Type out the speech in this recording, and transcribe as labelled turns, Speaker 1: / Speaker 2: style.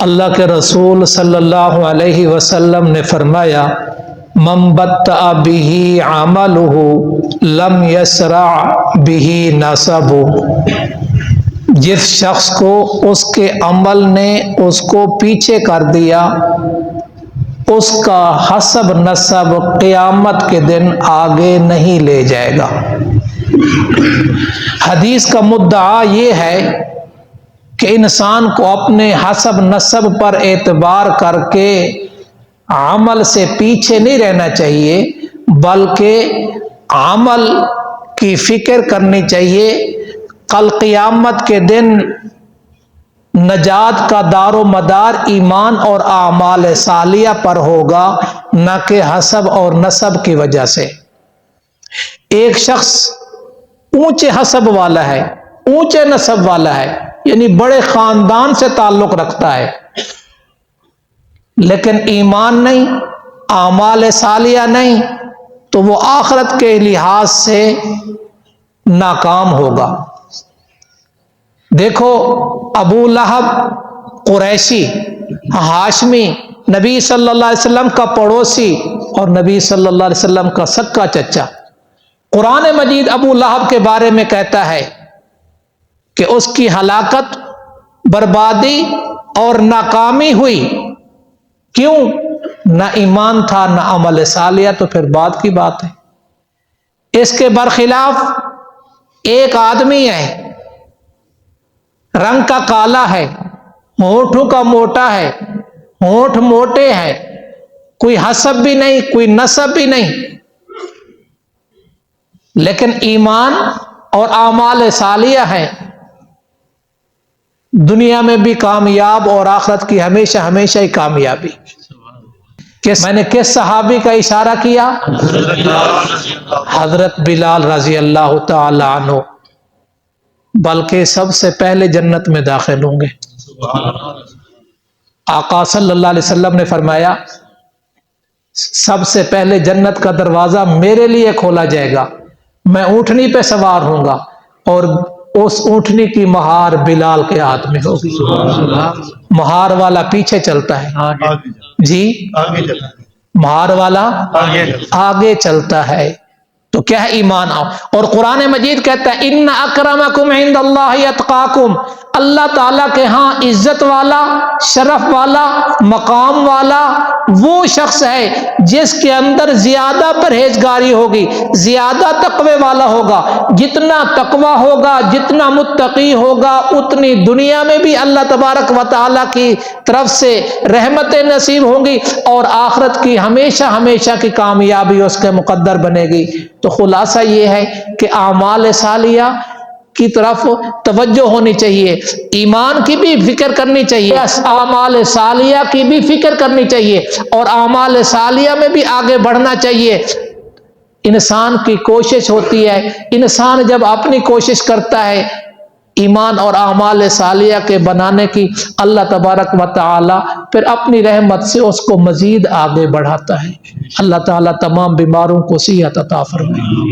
Speaker 1: اللہ کے رسول صلی اللہ علیہ وسلم نے فرمایا من بطأ بہ عملہ لم یسرع بہ نسبہ، جس شخص کو اس کے عمل نے اس کو پیچھے کر دیا، اس کا حسب نسب قیامت کے دن آگے نہیں لے جائے گا۔ حدیث کا مدعا یہ ہے کہ انسان کو اپنے حسب نسب پر اعتبار کر کے عمل سے پیچھے نہیں رہنا چاہیے، بلکہ عمل کی فکر کرنی چاہیے۔ کل قیامت کے دن نجات کا دار و مدار ایمان اور اعمال صالحہ پر ہوگا، نہ کہ حسب اور نسب کی وجہ سے۔ ایک شخص اونچے حسب والا ہے، اونچے نسب والا ہے، یعنی بڑے خاندان سے تعلق رکھتا ہے، لیکن ایمان نہیں، اعمال صالحہ نہیں، تو وہ آخرت کے لحاظ سے ناکام ہوگا۔ دیکھو ابو لہب قریشی ہاشمی، نبی صلی اللہ علیہ وسلم کا پڑوسی اور نبی صلی اللہ علیہ وسلم کا سکا چچا۔ قرآن مجید ابو لہب کے بارے میں کہتا ہے کہ اس کی ہلاکت، بربادی اور ناکامی ہوئی۔ کیوں؟ نہ ایمان تھا نہ عمل صالحہ، تو پھر بات کی بات ہے۔ اس کے برخلاف ایک آدمی ہے، رنگ کا کالا ہے، ہونٹوں کا موٹا ہے، ہونٹ موٹے ہیں، کوئی حسب بھی نہیں، کوئی نسب بھی نہیں، لیکن ایمان اور اعمال صالحہ ہے، دنیا میں بھی کامیاب اور آخرت کی ہمیشہ ہمیشہ ہی کامیابی۔ میں نے کس صحابی کا اشارہ کیا؟ حضرت بلال رضی اللہ تعالی عنہ، بلکہ سب سے پہلے جنت میں داخل ہوں گے۔ آقا صلی اللہ علیہ وسلم نے فرمایا سب سے پہلے جنت کا دروازہ میرے لیے کھولا جائے گا، میں اونٹنی پہ سوار ہوں گا اور اس اونٹنی کی مہار بلال کے ہاتھ میں ہوگی۔ مہار والا پیچھے چلتا ہے، جی مہار والا آگے چلتا ہے، تو کیا ہے؟ ایمان آؤ۔ اور قرآن مجید کہتا ہے ان اکرمکم عند اللہ اتقاکم، اللہ تعالیٰ کے ہاں عزت والا، شرف والا، مقام والا وہ شخص ہے جس کے اندر زیادہ پرہیزگاری ہوگی، زیادہ تقوی والا ہوگا۔ جتنا تقوی ہوگا، جتنا متقی ہوگا، اتنی دنیا میں بھی اللہ تبارک و تعالیٰ کی طرف سے رحمتیں نصیب ہوں گی، اور آخرت کی ہمیشہ ہمیشہ کی کامیابی اس کے مقدر بنے گی۔ تو خلاصہ یہ ہے کہ اعمال صالحہ کی طرف توجہ ہونی چاہیے، ایمان کی بھی فکر کرنی چاہیے، اعمال صالحہ کی بھی فکر کرنی چاہیے، اور اعمال صالحہ میں بھی آگے بڑھنا چاہیے۔ انسان کی کوشش ہوتی ہے، انسان جب اپنی کوشش کرتا ہے ایمان اور اعمال صالحہ کے بنانے کی، اللہ تبارک و تعالی پھر اپنی رحمت سے اس کو مزید آگے بڑھاتا ہے۔ اللہ تعالیٰ تمام بیماروں کو صحت عطا فرمائے۔